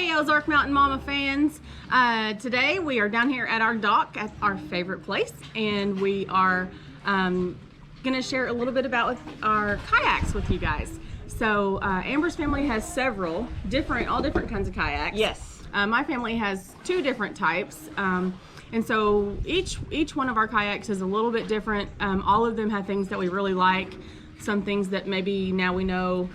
Hey Ozark Mountain Mama fans, today we are down here at our dock at our favorite place, and we are gonna share a little bit about our kayaks with you guys. So Amber's family has several all different kinds of kayaks. Yes. My family has two different types, and so each one of our kayaks is a little bit different. All of them have things that we really like, some things that maybe now we know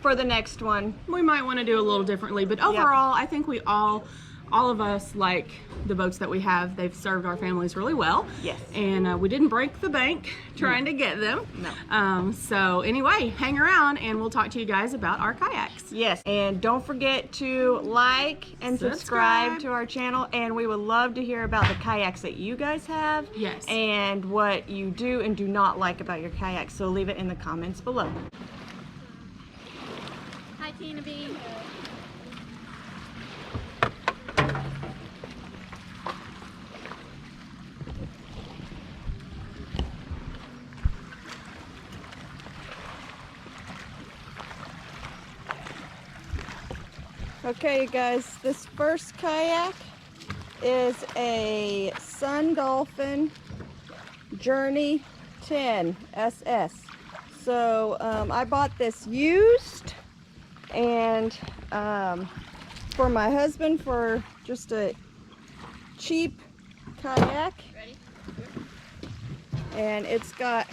For the next one, we might want to do a little differently, but overall, I think we all of us like the boats that we have. They've served our families really well. Yes. And we didn't break the bank trying to get them. No. So anyway, hang around and we'll talk to you guys about our kayaks. Yes, and don't forget to like and subscribe to our channel, and we would love to hear about the kayaks that you guys have. Yes. And what you do and do not like about your kayaks, so leave it in the comments below. Hi, Tina B. Okay, you guys, this first kayak is a Sun Dolphin Journey 10 SS. So I bought this used, and for my husband for just a cheap kayak. Ready? And it's got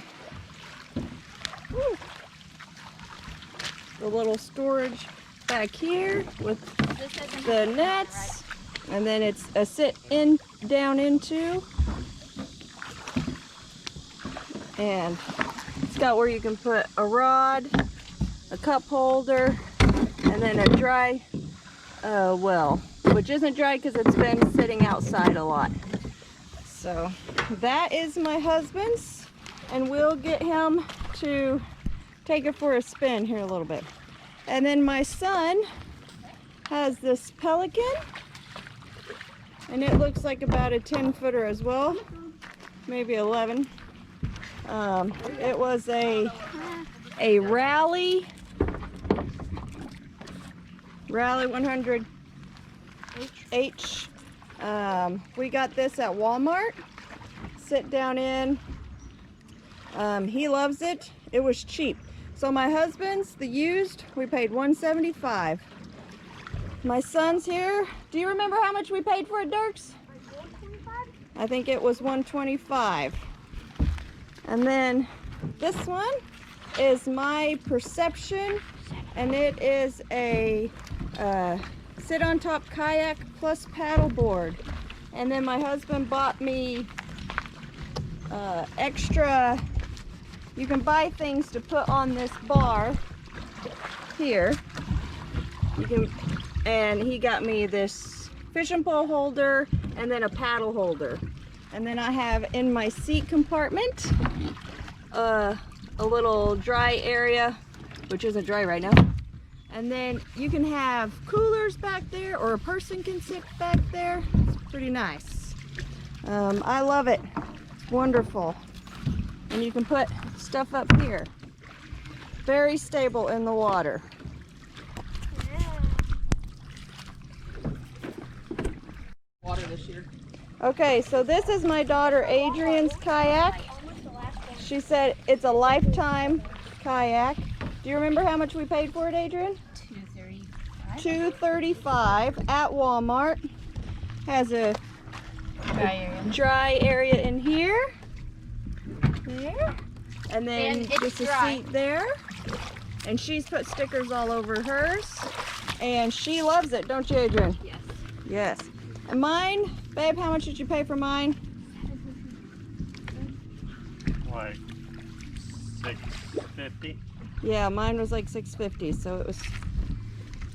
the little storage back here with the nets, and then it's a sit in down into, and it's got where you can put a rod, a cup holder, and then a dry well, which isn't dry because it's been sitting outside a lot. So that is my husband's, and we'll get him to take it for a spin here a little bit. And then my son has this Pelican, and it looks like about a 10-footer as well, maybe 11. It was a Rally 100 H. We got this at Walmart. Sit down in. He loves it. It was cheap. So my husband's, the used, we paid $175. My son's here. Do you remember how much we paid for it, Dirks? I think it was $125. And then this one is my Perception, and it is a sit on top kayak plus paddleboard. And then my husband bought me extra. You can buy things to put on this bar here. And he got me this fishing pole holder and then a paddle holder. And then I have in my seat compartment a little dry area, which isn't dry right now. And then you can have coolers back there, or a person can sit back there. It's pretty nice. I love it. It's wonderful. And you can put stuff up here. Very stable in the water. Water this year. Okay, so this is my daughter Adrian's kayak. She said it's a lifetime kayak. Do you remember how much we paid for it, Adrian? $235 at Walmart. Has a dry area in here. There. And then just a seat there. And she's put stickers all over hers. And she loves it, don't you, Adrian? Yes. Yes. And mine, babe, how much did you pay for mine? Like $650. Yeah, mine was like $650, so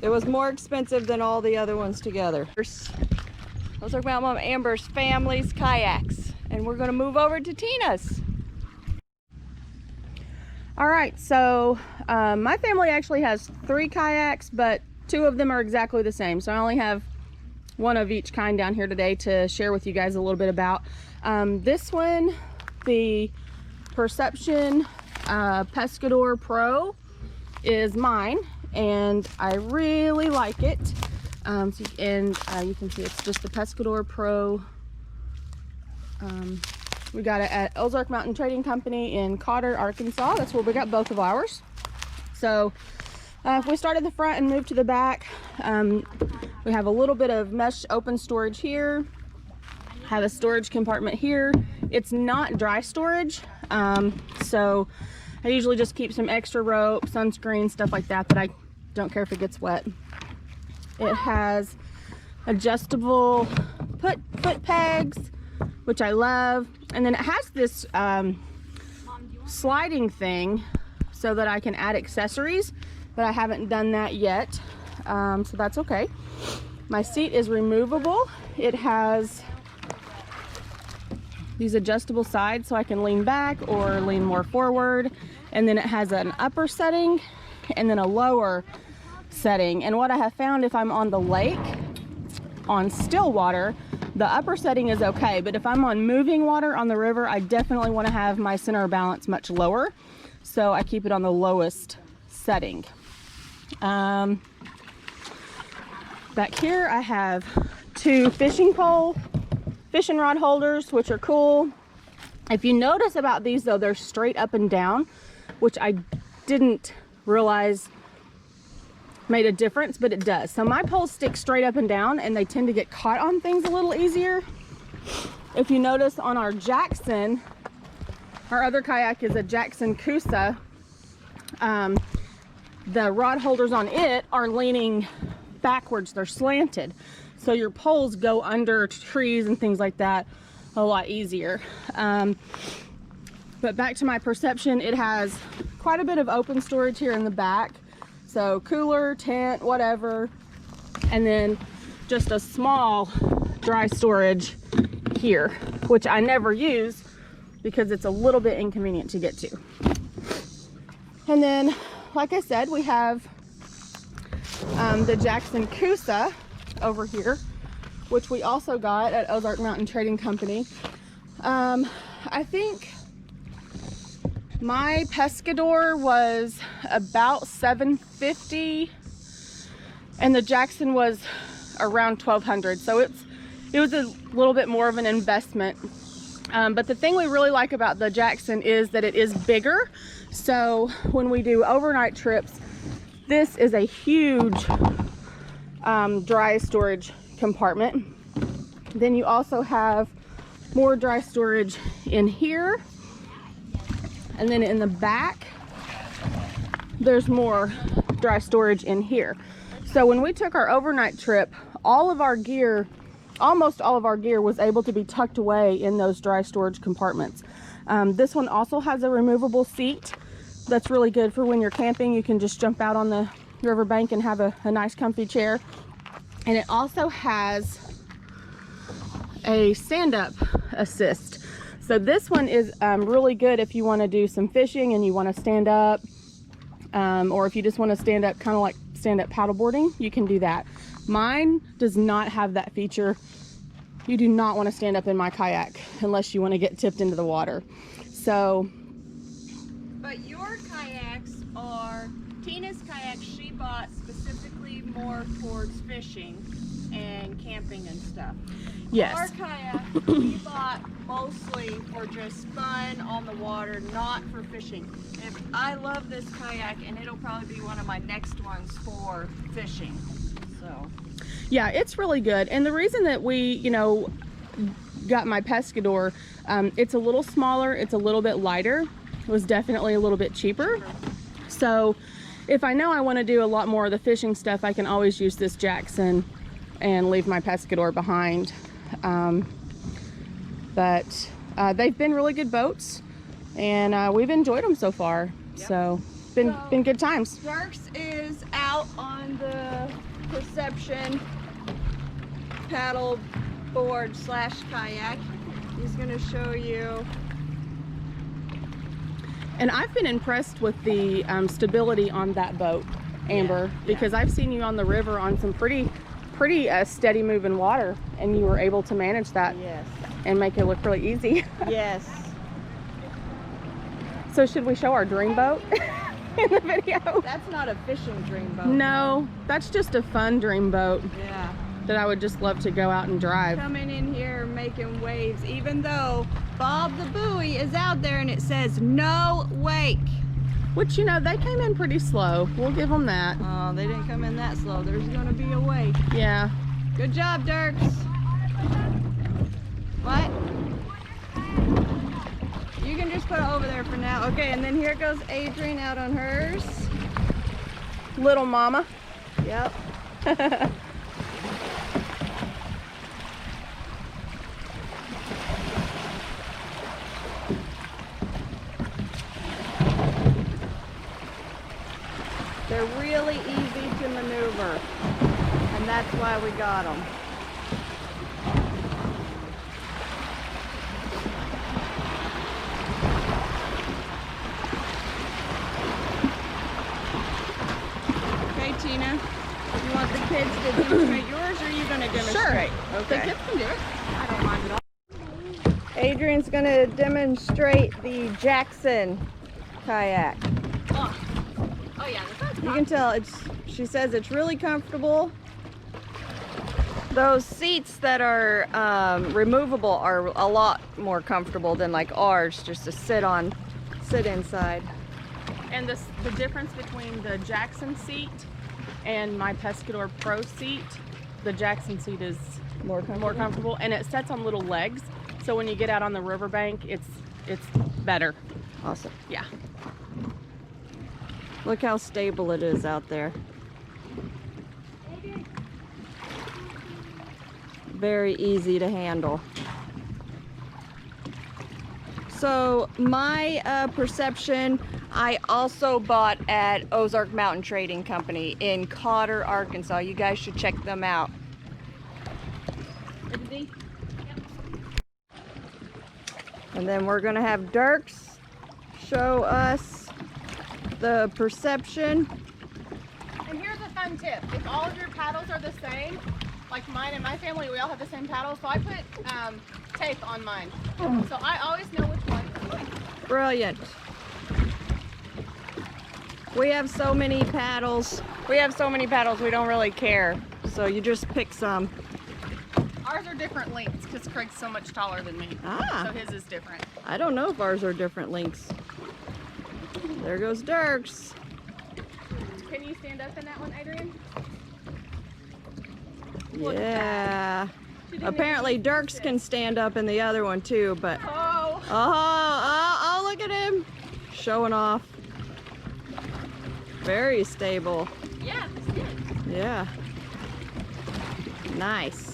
it was more expensive than all the other ones together. Let's talk about Mom Amber's family's kayaks, and we're going to move over to Tina's. All right, so my family actually has 3 kayaks, but 2 of them are exactly the same. So I only have one of each kind down here today to share with you guys a little bit about. This one, the Perception Pescador Pro, is mine, and I really like it. You can see it's just the Pescador Pro. We got it at Ozark Mountain Trading Company in Cotter, Arkansas. That's where we got both of ours. So if we start at the front and move to the back, we have a little bit of mesh open storage here. Have a storage compartment here. It's not dry storage, so I usually just keep some extra rope, sunscreen, stuff like that, that I don't care if it gets wet. It has adjustable foot pegs, which I love, and then it has this sliding thing so that I can add accessories, but I haven't done that yet, so that's okay. My seat is removable. It has these adjustable sides so I can lean back or lean more forward, and then it has an upper setting and then a lower setting. And what I have found, if I'm on the lake on still water, the upper setting is okay, but if I'm on moving water on the river, I definitely want to have my center of balance much lower, so I keep it on the lowest setting. Back here I have two fishing rod holders, which are cool. If you notice about these though, they're straight up and down, which I didn't realize made a difference, but it does. So my poles stick straight up and down, and they tend to get caught on things a little easier. If you notice on our Jackson, our other kayak is a Jackson Coosa, the rod holders on it are leaning backwards, they're slanted, so your poles go under trees and things like that a lot easier. But back to my Perception, it has quite a bit of open storage here in the back, so cooler, tent, whatever, and then just a small dry storage here, which I never use because it's a little bit inconvenient to get to. And then, like I said, we have the Jackson Coosa over here, which we also got at Ozark Mountain Trading Company. I think my Pescador was about $750 and the Jackson was around $1,200, so it was a little bit more of an investment. But the thing we really like about the Jackson is that it is bigger, so when we do overnight trips, this is a huge dry storage compartment. Then you also have more dry storage in here, and then in the back there's more dry storage in here. So when we took our overnight trip, all of our gear, almost all of our gear, was able to be tucked away in those dry storage compartments. This one also has a removable seat that's really good for when you're camping. You can just jump out on the riverbank and have a nice comfy chair. And it also has a stand-up assist. So this one is really good if you want to do some fishing and you want to stand up, or if you just want to stand up, kind of like stand-up paddleboarding, you can do that. Mine does not have that feature. You do not want to stand up in my kayak unless you want to get tipped into the water. So, but your kayaks are, Tina's kayaks she bought specifically more towards fishing and camping and stuff. yes. Our kayak we bought mostly for just fun on the water, not for fishing. And I love this kayak, and it'll probably be one of my next ones for fishing. So Yeah, it's really good. And the reason that we, got my Pescador, it's a little smaller, it's a little bit lighter, it was definitely a little bit cheaper. So if I know I want to do a lot more of the fishing stuff, I can always use this Jackson and leave my Pescador behind. But they've been really good boats, and we've enjoyed them so far. Yep. So been good times. Darks is out on the Perception paddle board / kayak. He's going to show you. And I've been impressed with the stability on that boat, Amber, because I've seen you on the river on some pretty steady moving water, and you were able to manage that. Yes. And make it look really easy. Yes. So should we show our dream boat? in the video. That's not a fishing dream boat. No, that's just a fun dream boat Yeah. that I would just love to go out and drive. Coming in here making waves, even though Bob the buoy is out there and it says no wake. Which, you know, they came in pretty slow. We'll give them that. Oh, they didn't come in that slow. There's gonna be a wake. Yeah. Good job, Dirks. What? You can just put it over there for now. Okay, and then here goes Adrian out on hers. Little mama. Yep. They're really easy to maneuver, and that's why we got them. Okay, Tina, you want the kids to demonstrate yours, or are you going to demonstrate? Sure. Okay. The kids can do it. I don't mind at all. Adrian's going to demonstrate the Jackson kayak. Oh yeah, that's You can tell she says it's really comfortable. Those seats that are removable are a lot more comfortable than like ours, just to sit inside. And the difference between the Jackson seat and my Pescador Pro seat, the Jackson seat is more comfortable, and it sets on little legs. So when you get out on the riverbank, it's better. Awesome. Yeah. Look how stable it is out there. Very easy to handle. So my Perception, I also bought at Ozark Mountain Trading Company in Cotter, Arkansas. You guys should check them out. And then we're gonna have Dirks show us the Perception. And here's a fun tip. If all of your paddles are the same, like mine and my family, we all have the same paddles, so I put tape on mine. So I always know which one is mine. Brilliant. We have so many paddles. We don't really care. So you just pick some. Ours are different lengths because Craig's so much taller than me. Ah. So his is different. I don't know if ours are different lengths. There goes Dirks. Can you stand up in that one, Adrian? Look at Yeah. She didn't Apparently even Dirks sit. can stand up in the other one too, but Oh. look at him. Showing off. Very stable. Yeah, that's good. Yeah. Nice.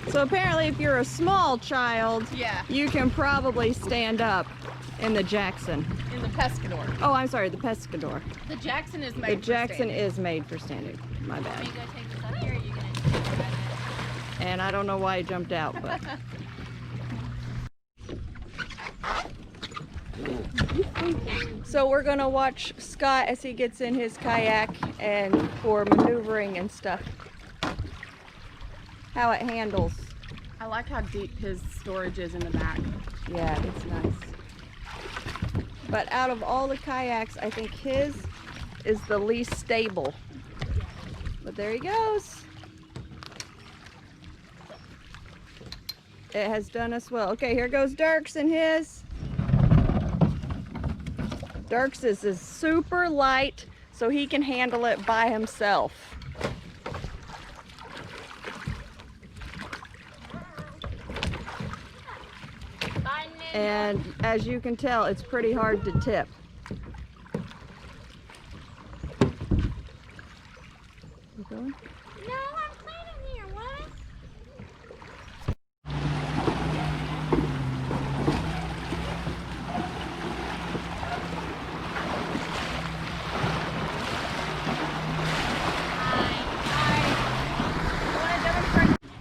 So apparently if you're a small child, Yeah. you can probably stand up in the Jackson. In the Pescador. Oh, I'm sorry, the Pescador. The Jackson is The made Jackson for is made for standing. My Are bad. you gonna take this up here or are you gonna take it right And I don't know why he jumped out, but so we're gonna watch Scott as he gets in his kayak and for maneuvering and stuff. How it handles. I like how deep his storage is in the back. Yeah, it's nice. But out of all the kayaks, I think his is the least stable. But there he goes. It has done us well. Okay, here goes Dirks and his. Dirks is super light, so he can handle it by himself. And as you can tell, it's pretty hard to tip. You going? No, I'm cleaning here. What?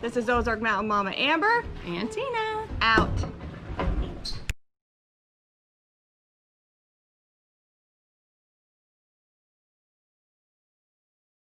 This is Ozark Mountain Mama Amber. And Tina. Out.